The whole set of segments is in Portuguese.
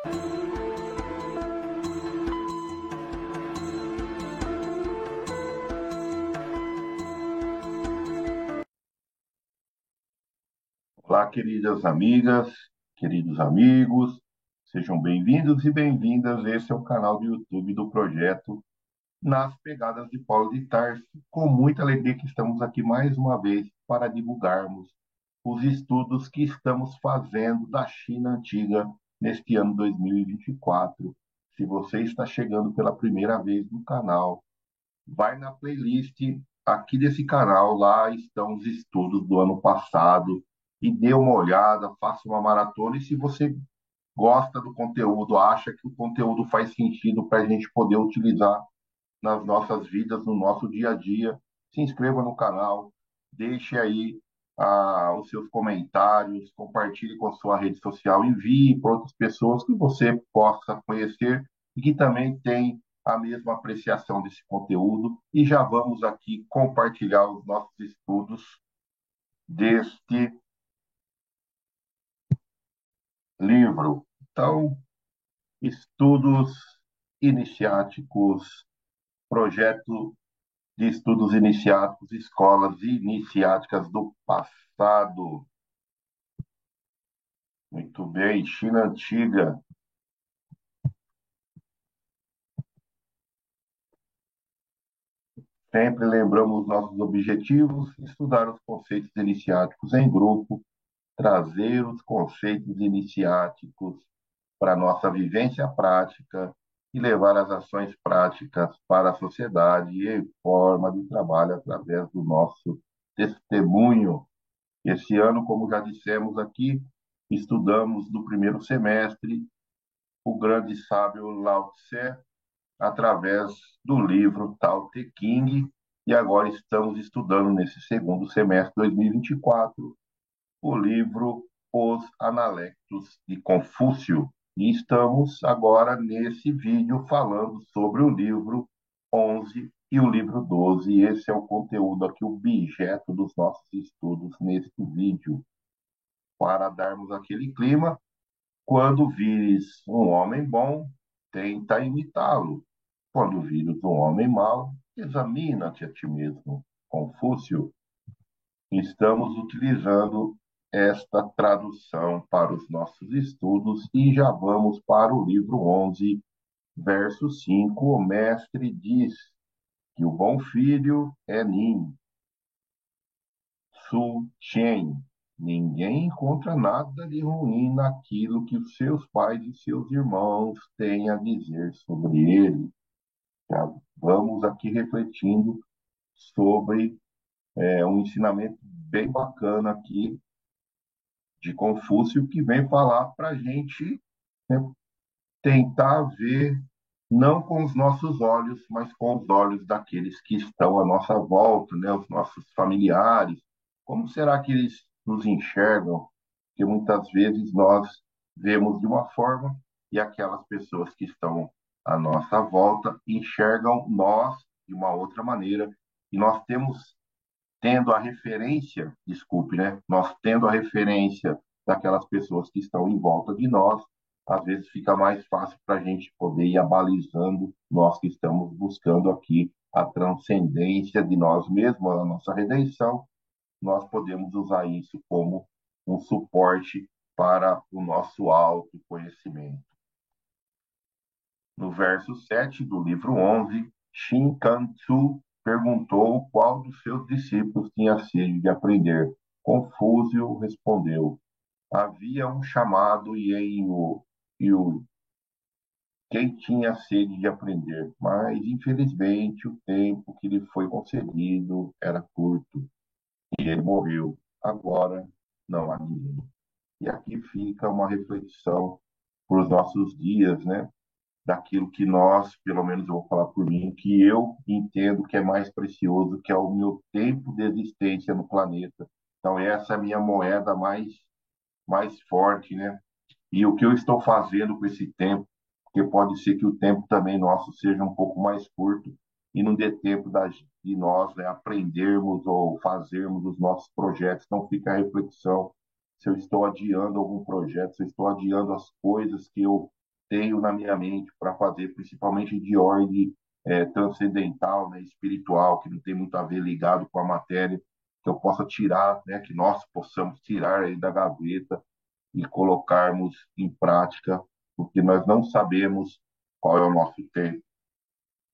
Olá, queridas amigas, queridos amigos, sejam bem-vindos e bem-vindas. Esse é o canal do YouTube do projeto Nas Pegadas de Paulo de Tarso. Com muita alegria que estamos aqui mais uma vez para divulgarmos os estudos que estamos fazendo da China Antiga neste ano 2024. Se você está chegando pela primeira vez no canal, vai na playlist aqui desse canal, lá estão os estudos do ano passado e dê uma olhada, faça uma maratona. E se você gosta do conteúdo, acha que o conteúdo faz sentido para a gente poder utilizar nas nossas vidas, no nosso dia a dia, se inscreva no canal, deixe aí os seus comentários, compartilhe com a sua rede social, envie para outras pessoas que você possa conhecer e que também tem a mesma apreciação desse conteúdo. E já vamos aqui compartilhar os nossos estudos deste livro. Então, estudos iniciáticos, projeto de estudos iniciáticos, escolas iniciáticas do passado. Muito bem, China Antiga. Sempre lembramos nossos objetivos, estudar os conceitos iniciáticos em grupo, trazer os conceitos iniciáticos para a nossa vivência prática e levar as ações práticas para a sociedade em forma de trabalho através do nosso testemunho. Esse ano, como já dissemos aqui, estudamos no primeiro semestre o grande sábio Lao Tse através do livro Tao Te Ching, e agora estamos estudando nesse segundo semestre de 2024 o livro Os Analectos de Confúcio. E estamos agora nesse vídeo falando sobre o livro 11 e o livro 12. E esse é o conteúdo aqui, o objeto dos nossos estudos neste vídeo. Para darmos aquele clima, quando vires um homem bom, tenta imitá-lo. Quando vires um homem mau, examina-te a ti mesmo. Confúcio. Estamos utilizando esta tradução para os nossos estudos e já vamos para o livro 11, verso 5. O mestre diz que o bom filho é Nin, Su Chen. Ninguém encontra nada de ruim naquilo que os seus pais e seus irmãos têm a dizer sobre ele. Já vamos aqui refletindo sobre um ensinamento bem bacana aqui de Confúcio, que vem falar para a gente, né, tentar ver não com os nossos olhos, mas com os olhos daqueles que estão à nossa volta, né, os nossos familiares. Como será que eles nos enxergam? Porque muitas vezes nós vemos de uma forma e aquelas pessoas que estão à nossa volta enxergam nós de uma outra maneira. E nós tendo a referência, desculpe, né? Nós tendo a referência daquelas pessoas que estão em volta de nós, às vezes fica mais fácil para a gente poder ir abalizando, nós que estamos buscando aqui a transcendência de nós mesmos, a nossa redenção, nós podemos usar isso como um suporte para o nosso autoconhecimento. No verso 7 do livro 11, Shin Kan-tsu perguntou qual dos seus discípulos tinha sede de aprender. Confúcio respondeu: havia um chamado Yu, quem tinha sede de aprender, mas infelizmente o tempo que lhe foi concedido era curto e ele morreu. Agora não há ninguém. E aqui fica uma reflexão para os nossos dias, né? Daquilo que nós, pelo menos eu vou falar por mim, que eu entendo que é mais precioso, que é o meu tempo de existência no planeta. Então, essa é a minha moeda mais forte, né? E o que eu estou fazendo com esse tempo, porque pode ser que o tempo também nosso seja um pouco mais curto e não dê tempo de nós, né, aprendermos ou fazermos os nossos projetos. Então, fica a reflexão se eu estou adiando algum projeto, se eu estou adiando as coisas que eu tenho na minha mente para fazer, principalmente de ordem transcendental, né, espiritual, que não tem muito a ver ligado com a matéria, que eu possa tirar, né, que nós possamos tirar aí da gaveta e colocarmos em prática, porque nós não sabemos qual é o nosso tempo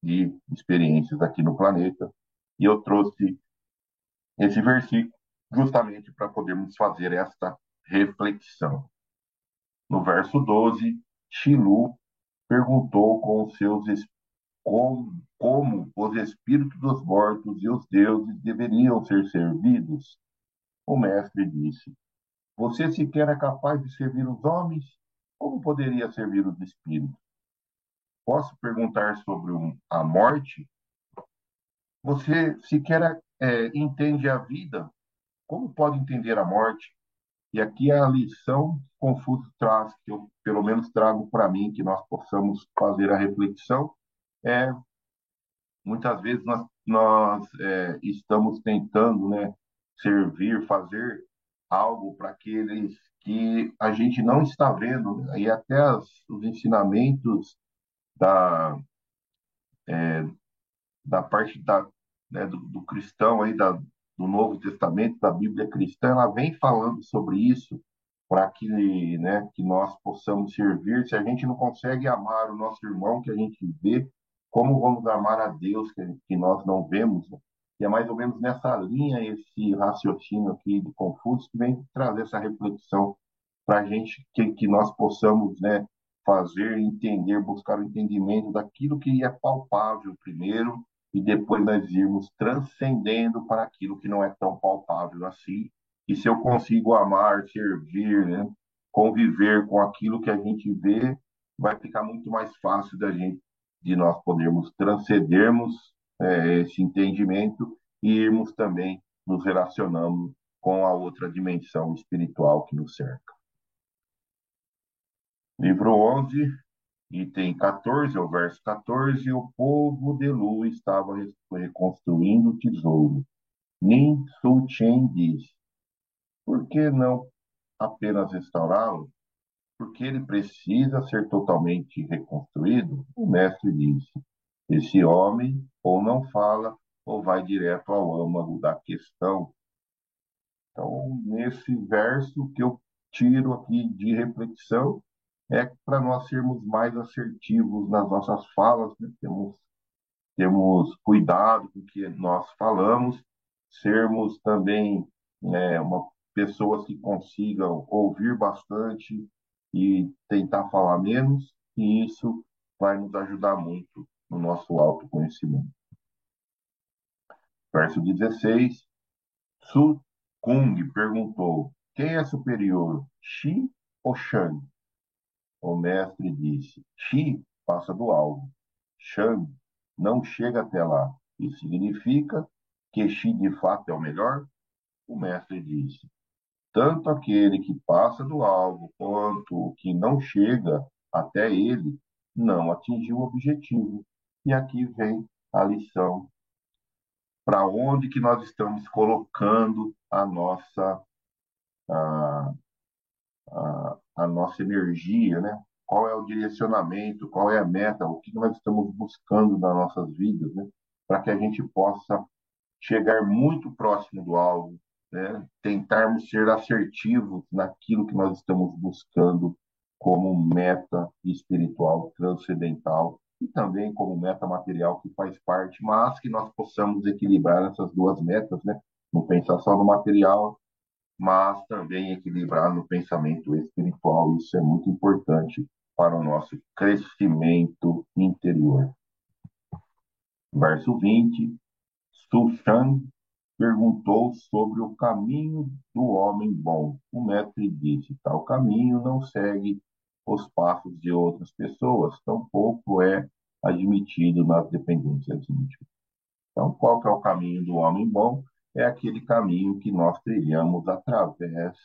de experiências aqui no planeta. E eu trouxe esse versículo justamente para podermos fazer esta reflexão. No verso 12, Shilu perguntou com os seus como os espíritos dos mortos e os deuses deveriam ser servidos. O mestre disse: Você sequer é capaz de servir os homens? Como poderia servir os espíritos? Posso perguntar sobre a morte? Você sequer entende a vida? Como pode entender a morte? E aqui é a lição que Confúcio traz, que eu pelo menos trago para mim, que nós possamos fazer a reflexão, é muitas vezes nós estamos tentando, né, servir, fazer algo para aqueles que a gente não está vendo, né? E até os ensinamentos da, da parte né, do cristão aí do Novo Testamento, da Bíblia cristã, ela vem falando sobre isso para que, né, que nós possamos servir. Se a gente não consegue amar o nosso irmão que a gente vê, como vamos amar a Deus que nós não vemos? Né? E é mais ou menos nessa linha esse raciocínio aqui de Confúcio que vem trazer essa reflexão para a gente que nós possamos, né, fazer, entender, buscar o entendimento daquilo que é palpável primeiro e depois nós irmos transcendendo para aquilo que não é tão palpável assim. E se eu consigo amar, servir, né, conviver com aquilo que a gente vê, vai ficar muito mais fácil de nós podermos transcendermos esse entendimento e irmos também nos relacionando com a outra dimensão espiritual que nos cerca. Livro 11, item 14, o verso 14, o povo de Lu estava reconstruindo o tesouro. Nin Su Chen disse, por que não apenas restaurá-lo? Porque ele precisa ser totalmente reconstruído? O mestre disse, esse homem ou não fala ou vai direto ao âmago da questão. Então, nesse verso que eu tiro aqui de reflexão, é para nós sermos mais assertivos nas nossas falas, né? Temos cuidado com o que nós falamos, sermos também pessoas que consigam ouvir bastante e tentar falar menos, e isso vai nos ajudar muito no nosso autoconhecimento. Verso 16, Su Kung perguntou: quem é superior, Xi ou Shang? O mestre disse: Xi passa do alvo, Shang não chega até lá. Isso significa que Xi de fato é o melhor? O mestre disse: tanto aquele que passa do alvo quanto o que não chega até ele não atingiu o objetivo. E aqui vem a lição: para onde que nós estamos colocando a, a nossa energia, né? Qual é o direcionamento, qual é a meta, o que nós estamos buscando nas nossas vidas, né? Para que a gente possa chegar muito próximo do alvo, né? Tentarmos ser assertivos naquilo que nós estamos buscando como meta espiritual transcendental e também como meta material que faz parte, mas que nós possamos equilibrar essas duas metas, né? Não pensar só no material, mas também equilibrar no pensamento espiritual. Isso é muito importante para o nosso crescimento interior. Verso 20, Su Shan perguntou sobre o caminho do homem bom. O mestre disse: tal caminho não segue os passos de outras pessoas, tampouco é admitido nas dependências íntimas. Então, qual que é o caminho do homem bom? É aquele caminho que nós trilhamos através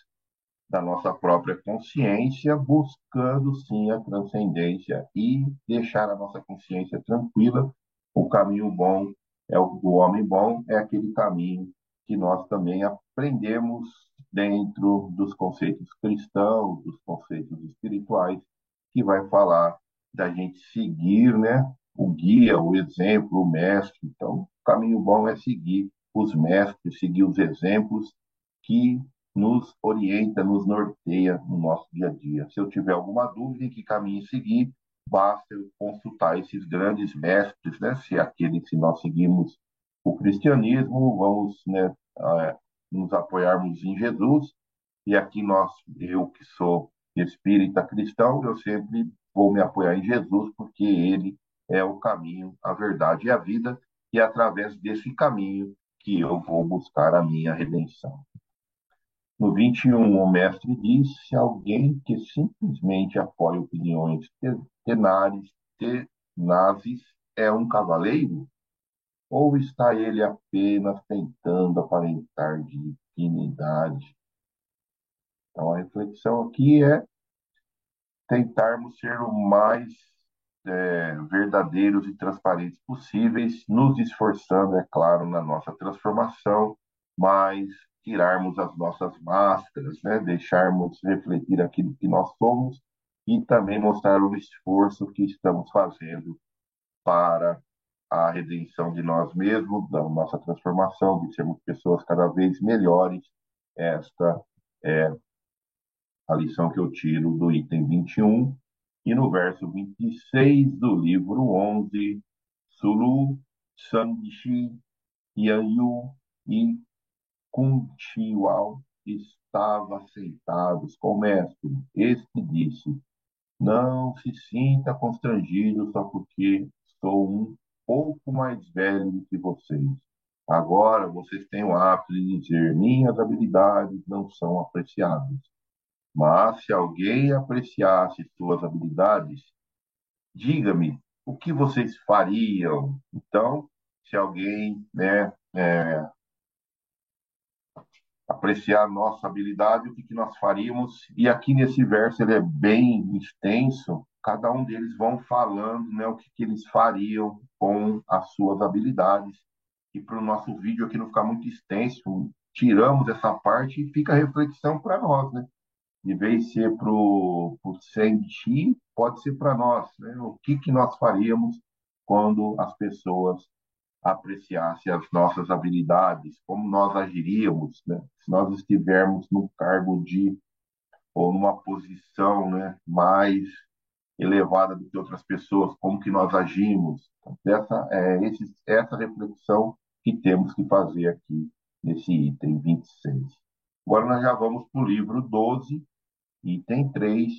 da nossa própria consciência, buscando sim a transcendência e deixar a nossa consciência tranquila. O caminho bom é o do homem bom, é aquele caminho que nós também aprendemos dentro dos conceitos cristãos, dos conceitos espirituais, que vai falar da gente seguir, né, o guia, o exemplo, o mestre. Então, o caminho bom é seguir os mestres, seguir os exemplos que nos orienta, nos norteia no nosso dia a dia. Se eu tiver alguma dúvida em que caminho seguir, basta eu consultar esses grandes mestres, né? Se nós seguimos o cristianismo, vamos, né, nos apoiarmos em Jesus. E aqui eu que sou espírita cristão, eu sempre vou me apoiar em Jesus, porque ele é o caminho, a verdade e a vida, e é através desse caminho que eu vou buscar a minha redenção. No 21, o mestre diz: se alguém que simplesmente apoia opiniões tenares, tenazes, é um cavaleiro, ou está ele apenas tentando aparentar dignidade? Então, a reflexão aqui é tentarmos ser o mais verdadeiros e transparentes possíveis, nos esforçando, é claro, na nossa transformação, mas tirarmos as nossas máscaras, né? Deixarmos refletir aquilo que nós somos e também mostrar o esforço que estamos fazendo para a redenção de nós mesmos, da nossa transformação, de sermos pessoas cada vez melhores. Esta é a lição que eu tiro do item 21, e no verso 26 do livro 11, Sulu, Sandishi, Yanyu e Kunchiwal estavam sentados com o mestre. Este disse: não se sinta constrangido só porque sou um pouco mais velho do que vocês. Agora vocês têm o hábito de dizer: minhas habilidades não são apreciadas. Mas se alguém apreciasse suas habilidades, diga-me o que vocês fariam. Então, se alguém, né, apreciar nossa habilidade, o que que nós faríamos? E aqui nesse verso ele é bem extenso. Cada um deles vão falando, né, o que que eles fariam com as suas habilidades. E para o nosso vídeo aqui não ficar muito extenso, tiramos essa parte e fica a reflexão para nós, né? De vez de ser para o sentir, pode ser para nós, né? O que que nós faríamos quando as pessoas apreciassem as nossas habilidades, como nós agiríamos, né? Se nós estivermos num cargo de ou numa posição, né, mais elevada do que outras pessoas, como que nós agimos? Essa reflexão que temos que fazer aqui nesse item 26. Agora nós já vamos para o livro 12, item 3.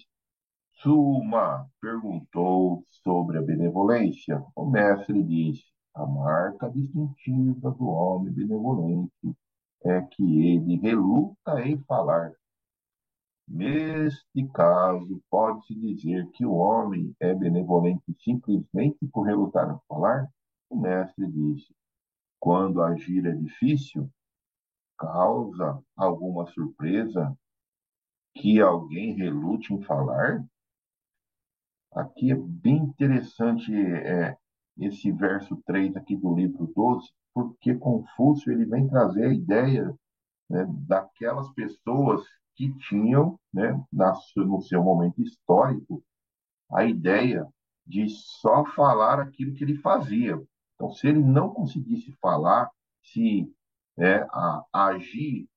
Suma perguntou sobre a benevolência. O mestre disse: a marca distintiva do homem benevolente é que ele reluta em falar. Neste caso, pode-se dizer que o homem é benevolente simplesmente por relutar em falar? O mestre disse: quando agir é difícil, causa alguma surpresa que alguém relute em falar? Aqui é bem interessante esse verso 3 aqui do livro 12, porque Confúcio ele vem trazer a ideia, né, daquelas pessoas que tinham, né, no seu momento histórico, a ideia de só falar aquilo que ele fazia. Então, se ele não conseguisse falar, se agir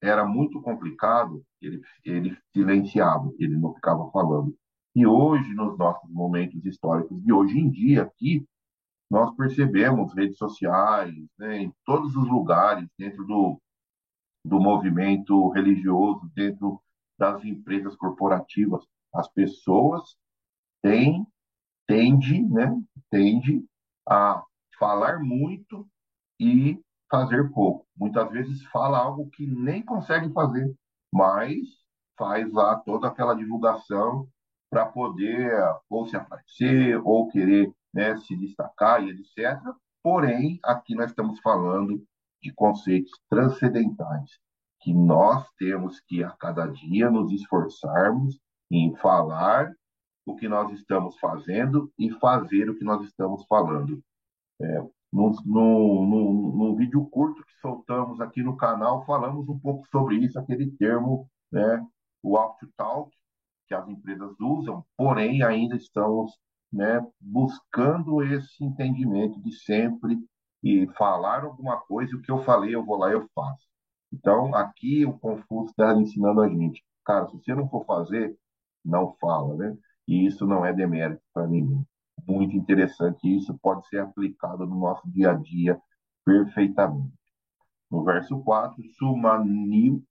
era muito complicado, ele silenciava, ele não ficava falando. E hoje, nos nossos momentos históricos de hoje em dia, aqui, nós percebemos redes sociais, né, em todos os lugares, dentro do movimento religioso, dentro das empresas corporativas, as pessoas têm, tende, né, tende a falar muito e fazer pouco. Muitas vezes fala algo que nem consegue fazer, mas faz lá toda aquela divulgação para poder ou se aparecer ou querer, né, se destacar e etc. Porém, aqui nós estamos falando de conceitos transcendentais, que nós temos que a cada dia nos esforçarmos em falar o que nós estamos fazendo e fazer o que nós estamos falando. Num vídeo curto que soltamos aqui no canal, falamos um pouco sobre isso, aquele termo, né, o walk to talk, que as empresas usam, porém ainda estamos né, buscando esse entendimento de sempre e falar alguma coisa, o que eu falei, eu vou lá e eu faço. Então, aqui o Confúcio está ensinando a gente, cara, se você não for fazer, não fala, né? E isso não é demérito para ninguém. Muito interessante, isso pode ser aplicado no nosso dia a dia perfeitamente. No verso 4, Sumanil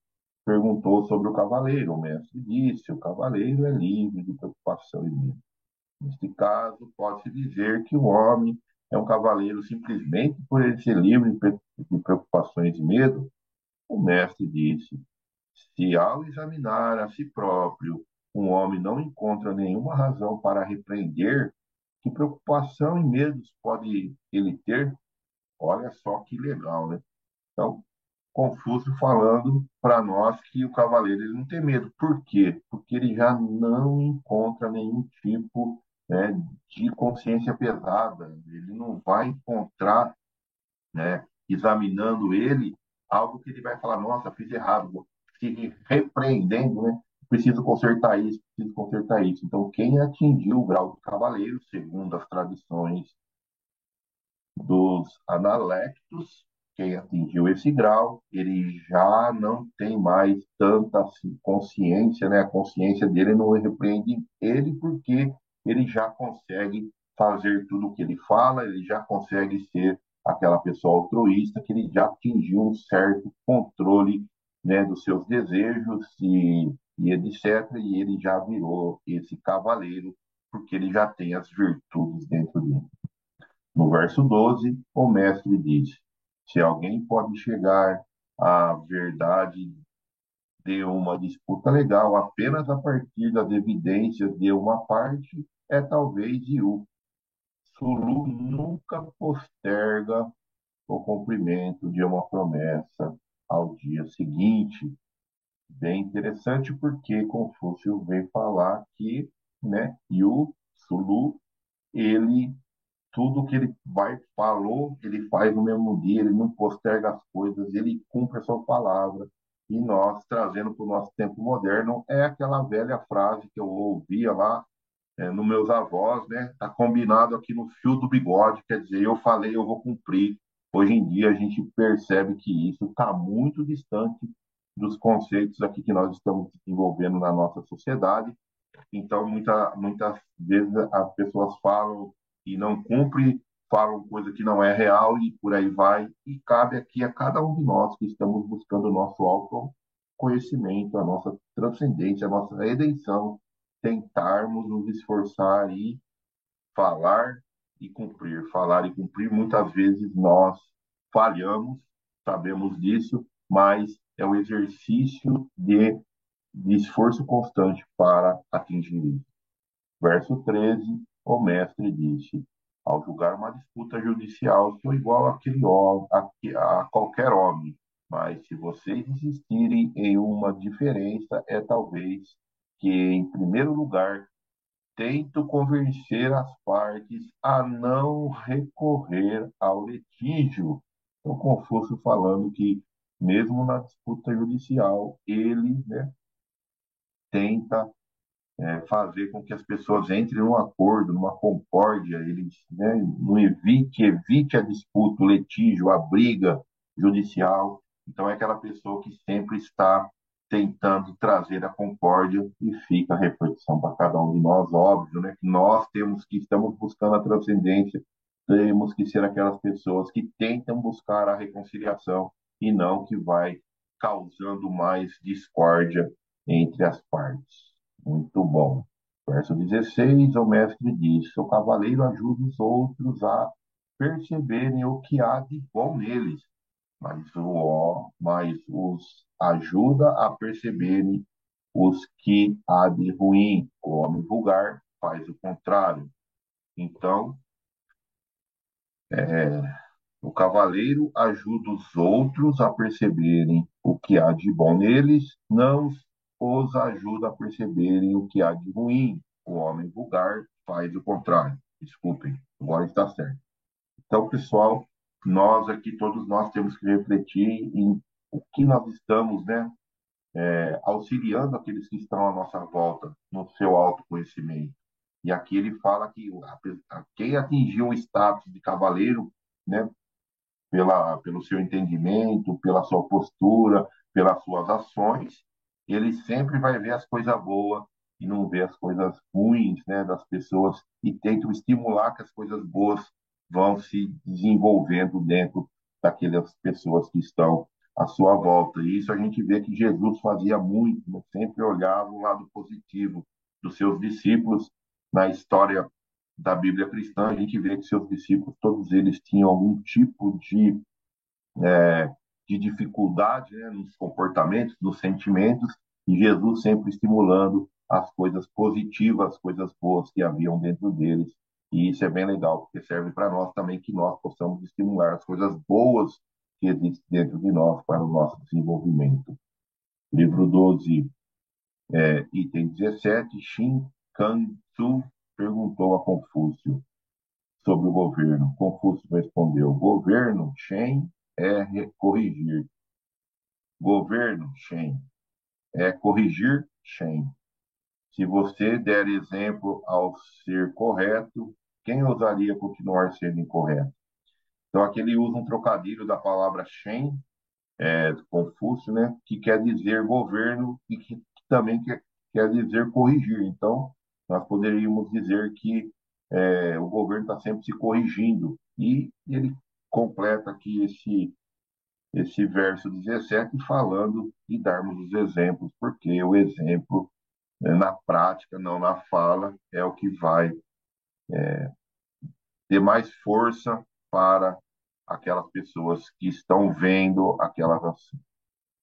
perguntou sobre o cavaleiro. O mestre disse: o cavaleiro é livre de preocupação e medo. Neste caso, pode-se dizer que o homem é um cavaleiro simplesmente por ele ser livre de preocupações e medo. O mestre disse: se ao examinar a si próprio, um homem não encontra nenhuma razão para repreender, que preocupação e medos pode ele ter? Olha só que legal, né? Então, Confúcio falando para nós que o cavaleiro ele não tem medo. Por quê? Porque ele já não encontra nenhum tipo, né, de consciência pesada. Ele não vai encontrar, né, examinando ele, algo que ele vai falar: nossa, fiz errado, se repreendendo, né? Preciso consertar isso, preciso consertar isso. Então, quem atingiu o grau de cavaleiro, segundo as tradições dos analectos, quem atingiu esse grau, ele já não tem mais tanta assim, consciência, né? A consciência dele não repreende ele porque ele já consegue fazer tudo o que ele fala, ele já consegue ser aquela pessoa altruísta, que ele já atingiu um certo controle, né, dos seus desejos e etc. E ele já virou esse cavaleiro porque ele já tem as virtudes dentro dele. No verso 12, o mestre diz: se alguém pode chegar à verdade de uma disputa legal apenas a partir das evidências de uma parte, é talvez Yu. Sulu nunca posterga o cumprimento de uma promessa ao dia seguinte. Bem interessante porque Confúcio vem falar que, né, Yu, Sulu, ele tudo que ele vai falou, ele faz no mesmo dia, ele não posterga as coisas, ele cumpre a sua palavra. E nós, trazendo para o nosso tempo moderno, é aquela velha frase que eu ouvia lá nos meus avós, né? Está combinado aqui no fio do bigode, quer dizer, eu falei, eu vou cumprir. Hoje em dia a gente percebe que isso está muito distante dos conceitos aqui que nós estamos desenvolvendo na nossa sociedade. Então, muitas vezes as pessoas falam e não cumprem, falam coisa que não é real e por aí vai. E cabe aqui a cada um de nós que estamos buscando o nosso autoconhecimento, a nossa transcendência, a nossa redenção, tentarmos nos esforçar e falar e cumprir. Falar e cumprir, muitas vezes nós falhamos, sabemos disso, mas é o exercício de esforço constante para atingir isso. Verso 13, o mestre disse: ao julgar uma disputa judicial, sou igual a qualquer homem, mas se vocês insistirem em uma diferença, é talvez que, em primeiro lugar, tento convencer as partes a não recorrer ao litígio. Então, Confúcio falando que, mesmo na disputa judicial, ele, né, tenta fazer com que as pessoas entrem num acordo, numa concórdia, eles, né, não evite a disputa, o litígio, a briga judicial. Então, é aquela pessoa que sempre está tentando trazer a concórdia e fica a reflexão para cada um de nós, óbvio, né, que nós temos que estamos buscando a transcendência, temos que ser aquelas pessoas que tentam buscar a reconciliação e não que vai causando mais discórdia entre as partes. Muito bom. Verso 16, o mestre diz: o cavaleiro ajuda os outros a perceberem o que há de bom neles, mas os ajuda a perceberem os que há de ruim. O homem vulgar faz o contrário. Então, o cavaleiro ajuda os outros a perceberem o que há de bom neles, não os ajuda a perceberem o que há de ruim. O homem vulgar faz o contrário. Desculpem, agora está certo. Então, pessoal, nós aqui, todos nós temos que refletir em o que nós estamos, né, auxiliando aqueles que estão à nossa volta no seu autoconhecimento. E aqui ele fala que quem atingiu o status de cavaleiro, né, pelo seu entendimento, pela sua postura, pelas suas ações, ele sempre vai ver as coisas boas e não vê as coisas ruins, né, das pessoas e tenta estimular que as coisas boas vão se desenvolvendo dentro daquelas pessoas que estão à sua volta. E isso a gente vê que Jesus fazia muito, né? Sempre olhava o lado positivo dos seus discípulos. Na história da Bíblia cristã, a gente vê que seus discípulos, todos eles tinham algum tipo de dificuldade, né, nos comportamentos, nos sentimentos, e Jesus sempre estimulando as coisas positivas, as coisas boas que haviam dentro deles. E isso é bem legal, porque serve para nós também que nós possamos estimular as coisas boas que existem dentro de nós para o nosso desenvolvimento. Livro 12, item 17, Shin Kan-tsu perguntou a Confúcio sobre o governo. Confúcio respondeu: governo, Shen, é corrigir. Governo, Shen, é corrigir, Shen. Se você der exemplo ao ser correto, quem ousaria continuar sendo incorreto? Então, aqui ele usa um trocadilho da palavra Shen, Confúcio, né, que quer dizer governo e que também quer dizer corrigir. Então, nós poderíamos dizer que o governo está sempre se corrigindo. E ele completa aqui esse verso 17 falando e darmos os exemplos, porque o exemplo, né, na prática, não na fala, é o que vai ter mais força para aquelas pessoas que estão vendo aquelas ações.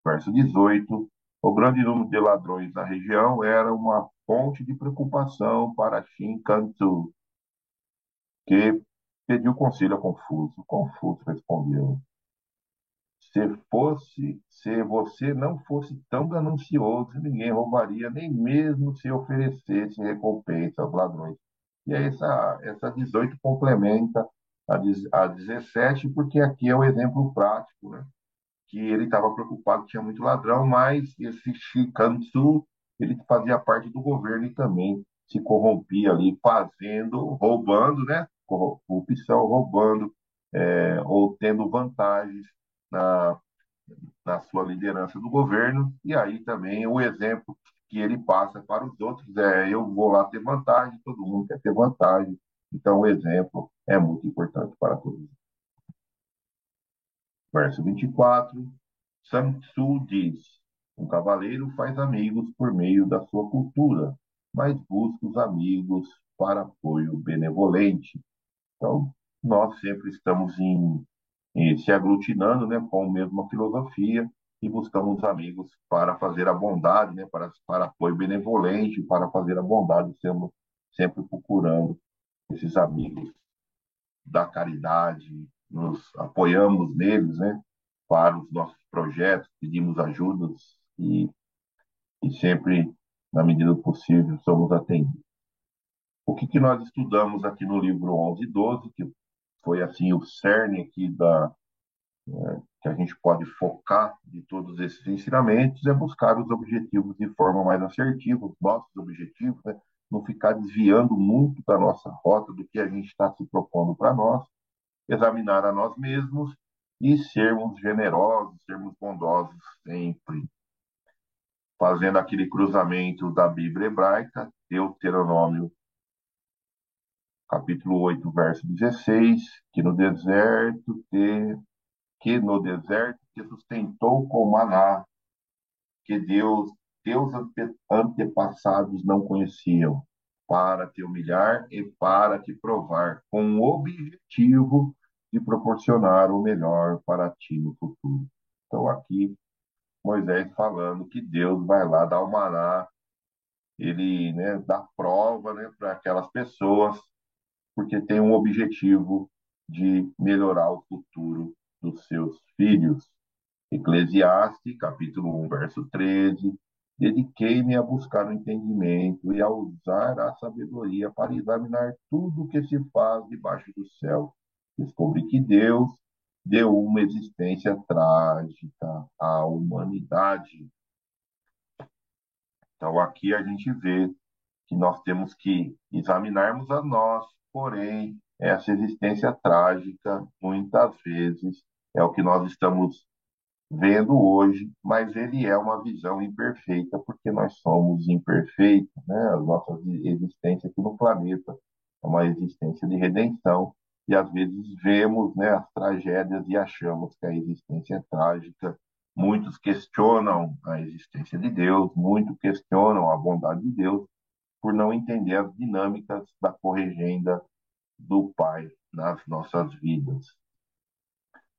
Verso 18: o grande número de ladrões na região era uma fonte de preocupação para Shinkansu, que pediu conselho a Confúcio. Confúcio respondeu: se você não fosse tão ganancioso, ninguém roubaria, nem mesmo se oferecesse recompensa aos ladrões. E aí essa 18 complementa a 17, porque aqui é o exemplo prático, né? Que ele estava preocupado que tinha muito ladrão, mas esse Shikansu, ele fazia parte do governo e também se corrompia ali, roubando, né? Corrupção, roubando, ou tendo vantagens na, na sua liderança do governo, e aí também o exemplo que ele passa para os outros eu vou lá ter vantagem, todo mundo quer ter vantagem, então o exemplo é muito importante para todos. Verso 24, Sun Tzu diz: um cavaleiro faz amigos por meio da sua cultura, mas busca os amigos para apoio benevolente. Então, nós sempre estamos se aglutinando, né, com a mesma filosofia e buscamos amigos para fazer a bondade, né, para apoio benevolente, para fazer a bondade, estamos sempre procurando esses amigos da caridade, nos apoiamos neles, né, para os nossos projetos, pedimos ajudas e sempre, na medida do possível, somos atendidos. O que nós estudamos aqui no livro 11 e 12, que foi assim o cerne aqui que a gente pode focar de todos esses ensinamentos, é buscar os objetivos de forma mais assertiva, os nossos objetivos, né? Não ficar desviando muito da nossa rota, do que a gente está se propondo para nós, examinar a nós mesmos e sermos generosos, sermos bondosos sempre, fazendo aquele cruzamento da Bíblia hebraica, Deuteronômio capítulo 8, verso 16, que no deserto te sustentou com maná, que teus antepassados não conheciam, para te humilhar e para te provar, com o objetivo de proporcionar o melhor para ti no futuro. Então, aqui, Moisés falando que Deus vai lá dar o maná, ele, né, dá prova, né, para aquelas pessoas, porque tem um objetivo de melhorar o futuro dos seus filhos. Eclesiastes, capítulo 1, verso 13. Dediquei-me a buscar o entendimento e a usar a sabedoria para examinar tudo o que se faz debaixo do céu. Descobri que Deus deu uma existência trágica à humanidade. Então, aqui a gente vê que nós temos que examinarmos a nós, porém, essa existência trágica, muitas vezes, é o que nós estamos vendo hoje, mas ele é uma visão imperfeita, porque nós somos imperfeitos, né? A nossa existência aqui no planeta é uma existência de redenção, e às vezes vemos, né, as tragédias e achamos que a existência é trágica. Muitos questionam a existência de Deus, muitos questionam a bondade de Deus, por não entender as dinâmicas da corregenda do Pai nas nossas vidas.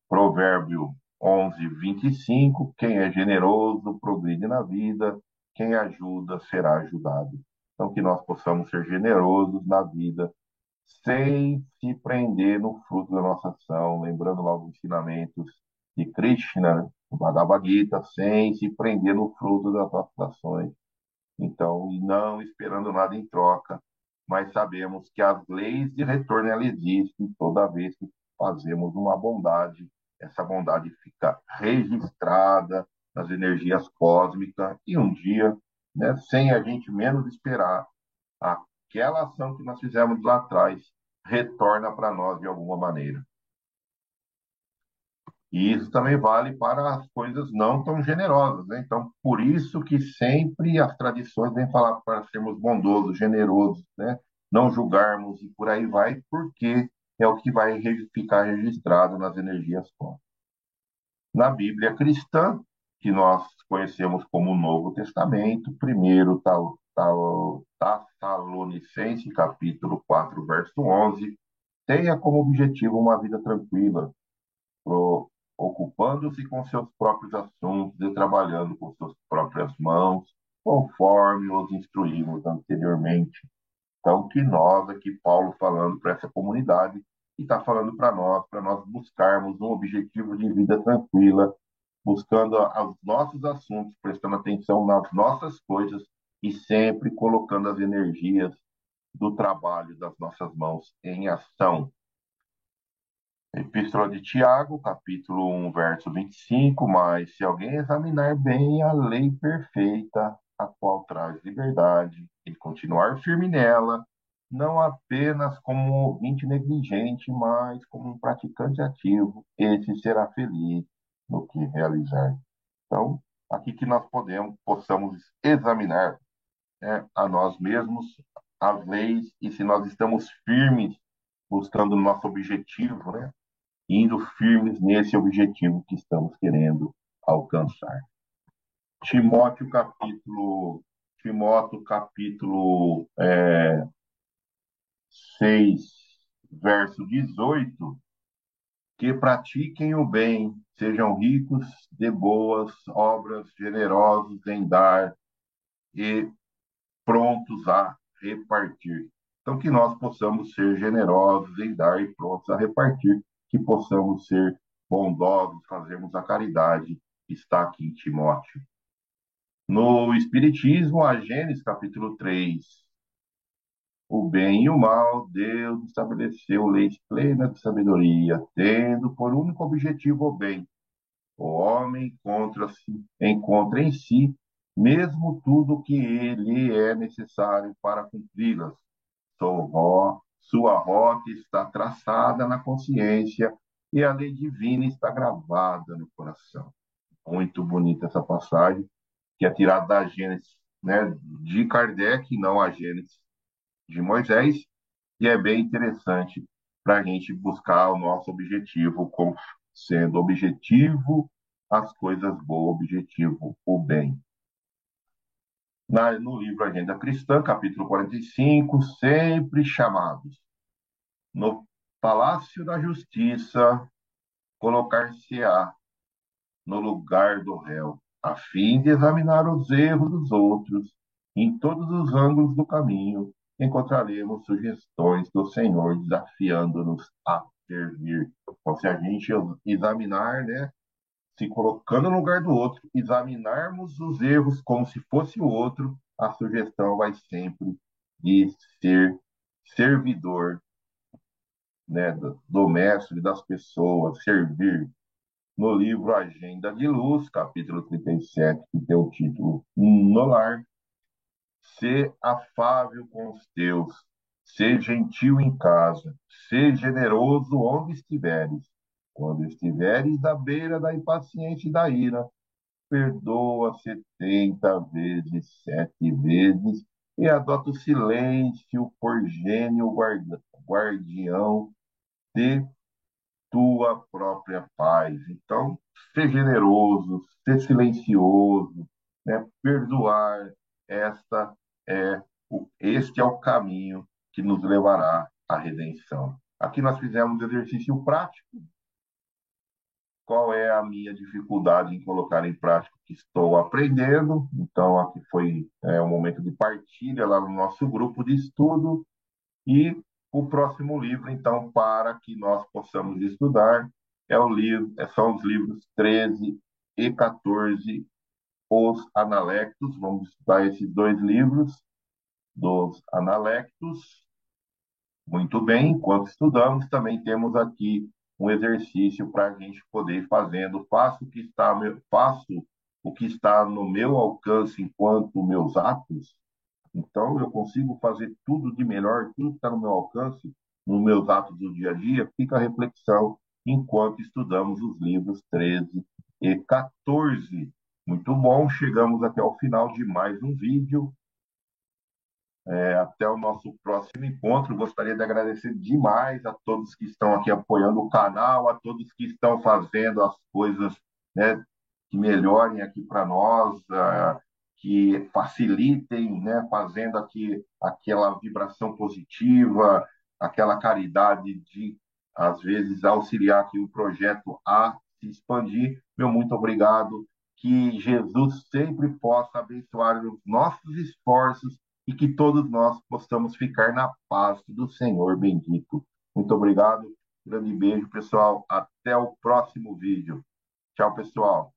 Provérbio 11:25: quem é generoso progride na vida, quem ajuda será ajudado. Então, que nós possamos ser generosos na vida, sem se prender no fruto da nossa ação, lembrando lá os ensinamentos de Krishna, o Bhagavad Gita, sem se prender no fruto das nossas ações. Então, não esperando nada em troca, mas sabemos que as leis de retorno elas existem toda vez que fazemos uma bondade. Essa bondade fica registrada nas energias cósmicas e um dia, né, sem a gente menos esperar, aquela ação que nós fizemos lá atrás retorna para nós de alguma maneira. E isso também vale para as coisas não tão generosas, né? Então, por isso que sempre as tradições vêm falar para sermos bondosos, generosos, né? Não julgarmos e por aí vai, porque é o que vai ficar registrado nas energias cósmicas. Na Bíblia cristã, que nós conhecemos como o Novo Testamento, primeiro Tessalonicenses, capítulo 4, verso 11, tenha como objetivo uma vida tranquila, ocupando-se com seus próprios assuntos e trabalhando com suas próprias mãos, conforme os instruímos anteriormente. Então, que nós aqui, Paulo falando para essa comunidade, e está falando para nós buscarmos um objetivo de vida tranquila, buscando os nossos assuntos, prestando atenção nas nossas coisas e sempre colocando as energias do trabalho das nossas mãos em ação. Epístola de Tiago, capítulo 1, verso 25, mas se alguém examinar bem a lei perfeita, a qual traz liberdade, e continuar firme nela, não apenas como um ouvinte negligente, mas como um praticante ativo, esse será feliz no que realizar. Então, aqui que nós possamos examinar, né, a nós mesmos, as leis, e se nós estamos firmes buscando o nosso objetivo, né? Indo firmes nesse objetivo que estamos querendo alcançar. Timóteo capítulo, Timóteo capítulo 6, verso 18, que pratiquem o bem, sejam ricos de boas obras, generosos em dar e prontos a repartir. Então, que nós possamos ser generosos em dar e prontos a repartir, que possamos ser bondosos, fazermos a caridade, que está aqui em Timóteo. No Espiritismo, a Gênesis, capítulo 3, o bem e o mal, Deus estabeleceu leis plenas de sabedoria, tendo por único objetivo o bem. O homem encontra em si mesmo tudo o que lhe é necessário para cumpri-las. Sua rota está traçada na consciência e a lei divina está gravada no coração. Muito bonita essa passagem, que é tirada da Gênesis, né, de Kardec, não a Gênesis de Moisés, e é bem interessante para a gente buscar o nosso objetivo, como sendo objetivo as coisas boas, objetivo o bem. No livro Agenda Cristã, capítulo 45, sempre chamados. No Palácio da Justiça, colocar-se-á no lugar do réu, a fim de examinar os erros dos outros. Em todos os ângulos do caminho, encontraremos sugestões do Senhor desafiando-nos a servir. Então, se a gente examinar, né, se colocando no lugar do outro, examinarmos os erros como se fosse o outro, a sugestão vai sempre de ser servidor, né, do mestre, das pessoas, servir. No livro Agenda de Luz, capítulo 37, que tem o título No Lar, Sê afável com os teus, sê gentil em casa, sê generoso onde estiveres. Quando estiveres à beira da impaciência e da ira, perdoa 70 vezes, 7 vezes, e adota o silêncio por gênio guardião de tua própria paz. Então, ser generoso, ser silencioso, né? Perdoar, esta este é o caminho que nos levará à redenção. Aqui nós fizemos um exercício prático. Qual é a minha dificuldade em colocar em prática o que estou aprendendo? Então, aqui foi um momento de partilha lá no nosso grupo de estudo. E o próximo livro, então, para que nós possamos estudar, são os livros 13 e 14, Os Analectos. Vamos estudar esses dois livros dos Analectos. Muito bem, enquanto estudamos, também temos aqui um exercício para a gente poder ir fazendo. Faço o que está no meu alcance enquanto meus atos. Então, eu consigo fazer tudo de melhor, tudo que está no meu alcance, nos meus atos do dia a dia. Fica a reflexão enquanto estudamos os livros 13 e 14. Muito bom, chegamos até o final de mais um vídeo. Até o nosso próximo encontro. Gostaria de agradecer demais a todos que estão aqui apoiando o canal, a todos que estão fazendo as coisas, né, que melhorem aqui para nós, que facilitem, né, fazendo aqui aquela vibração positiva, aquela caridade de, às vezes, auxiliar aqui o projeto a se expandir. Meu muito obrigado. Que Jesus sempre possa abençoar os nossos esforços e que todos nós possamos ficar na paz do Senhor bendito. Muito obrigado, grande beijo, pessoal. Até o próximo vídeo. Tchau, pessoal.